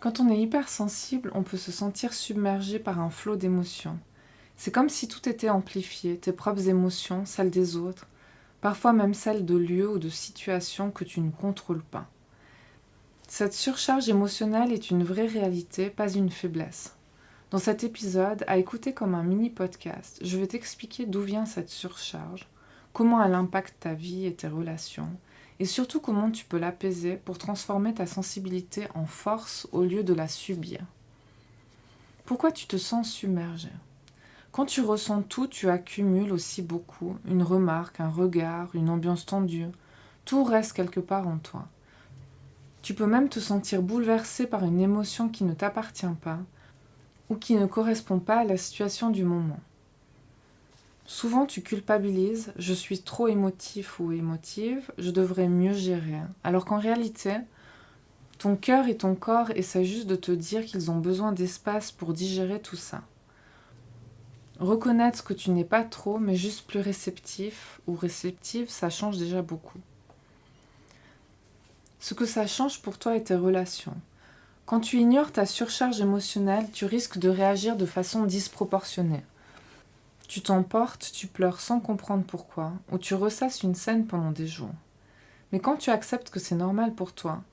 Quand on est hypersensible, on peut se sentir submergé par un flot d'émotions. C'est comme si tout était amplifié, tes propres émotions, celles des autres, parfois même celles de lieux ou de situations que tu ne contrôles pas. Cette surcharge émotionnelle est une vraie réalité, pas une faiblesse. Dans cet épisode, à écouter comme un mini-podcast, je vais t'expliquer d'où vient cette surcharge, comment elle impacte ta vie et tes relations, et surtout comment tu peux l'apaiser pour transformer ta sensibilité en force au lieu de la subir. Pourquoi tu te sens submergé ? Quand tu ressens tout, tu accumules aussi beaucoup, une remarque, un regard, une ambiance tendue. Tout reste quelque part en toi. Tu peux même te sentir bouleversé par une émotion qui ne t'appartient pas ou qui ne correspond pas à la situation du moment. Souvent, tu culpabilises, je suis trop émotif ou émotive, je devrais mieux gérer. Alors qu'en réalité, ton cœur et ton corps essaient juste de te dire qu'ils ont besoin d'espace pour digérer tout ça. Reconnaître que tu n'es pas trop, mais juste plus réceptif ou réceptive, ça change déjà beaucoup. Ce que ça change pour toi est tes relations. Quand tu ignores ta surcharge émotionnelle, tu risques de réagir de façon disproportionnée. Tu t'emportes, tu pleures sans comprendre pourquoi, ou tu ressasses une scène pendant des jours. Mais quand tu acceptes que c'est normal pour toi,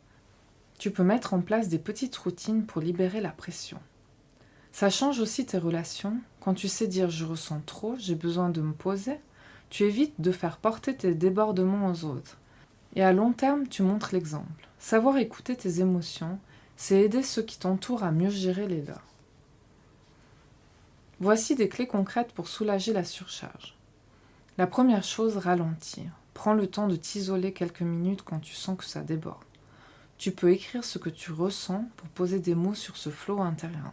tu peux mettre en place des petites routines pour libérer la pression. Ça change aussi tes relations. Quand tu sais dire « je ressens trop, j'ai besoin de me poser », tu évites de faire porter tes débordements aux autres. Et à long terme, tu montres l'exemple. Savoir écouter tes émotions, c'est aider ceux qui t'entourent à mieux gérer les leurs. Voici des clés concrètes pour soulager la surcharge. La première chose, ralentir. Prends le temps de t'isoler quelques minutes quand tu sens que ça déborde. Tu peux écrire ce que tu ressens pour poser des mots sur ce flot intérieur.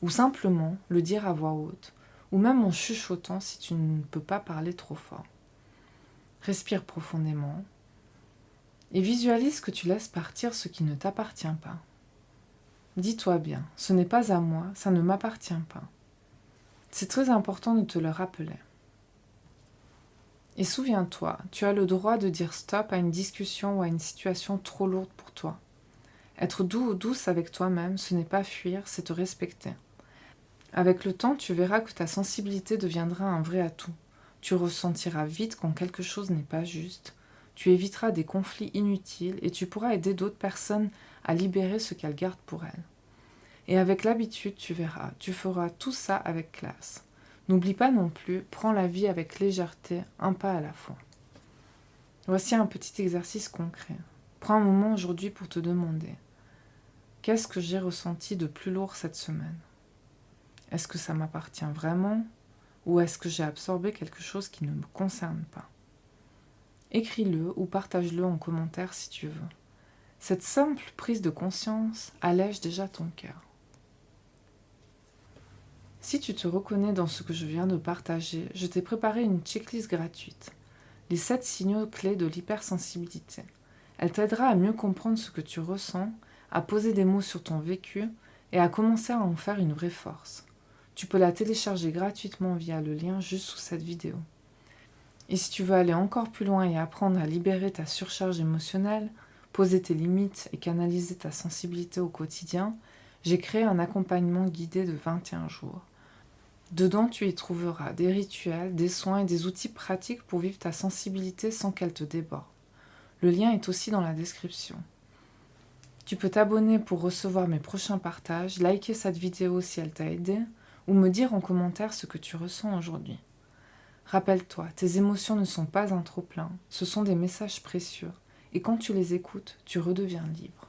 Ou simplement le dire à voix haute, ou même en chuchotant si tu ne peux pas parler trop fort. Respire profondément et visualise que tu laisses partir ce qui ne t'appartient pas. Dis-toi bien, ce n'est pas à moi, ça ne m'appartient pas. C'est très important de te le rappeler. Et souviens-toi, tu as le droit de dire stop à une discussion ou à une situation trop lourde pour toi. Être doux ou douce avec toi-même, ce n'est pas fuir, c'est te respecter. Avec le temps, tu verras que ta sensibilité deviendra un vrai atout. Tu ressentiras vite quand quelque chose n'est pas juste. Tu éviteras des conflits inutiles et tu pourras aider d'autres personnes à libérer ce qu'elles gardent pour elles. Et avec l'habitude, tu verras, tu feras tout ça avec classe. N'oublie pas non plus, prends la vie avec légèreté, un pas à la fois. Voici un petit exercice concret. Prends un moment aujourd'hui pour te demander « Qu'est-ce que j'ai ressenti de plus lourd cette semaine ? Est-ce que ça m'appartient vraiment ou est-ce que j'ai absorbé quelque chose qui ne me concerne pas ?» Écris-le ou partage-le en commentaire si tu veux. Cette simple prise de conscience allège déjà ton cœur. Si tu te reconnais dans ce que je viens de partager, je t'ai préparé une checklist gratuite. Les 7 signaux clés de l'hypersensibilité. Elle t'aidera à mieux comprendre ce que tu ressens, à poser des mots sur ton vécu et à commencer à en faire une vraie force. Tu peux la télécharger gratuitement via le lien juste sous cette vidéo. Et si tu veux aller encore plus loin et apprendre à libérer ta surcharge émotionnelle, poser tes limites et canaliser ta sensibilité au quotidien, j'ai créé un accompagnement guidé de 21 jours. Dedans, tu y trouveras des rituels, des soins et des outils pratiques pour vivre ta sensibilité sans qu'elle te déborde. Le lien est aussi dans la description. Tu peux t'abonner pour recevoir mes prochains partages, liker cette vidéo si elle t'a aidé, ou me dire en commentaire ce que tu ressens aujourd'hui. Rappelle-toi, tes émotions ne sont pas un trop-plein, ce sont des messages précieux, et quand tu les écoutes, tu redeviens libre.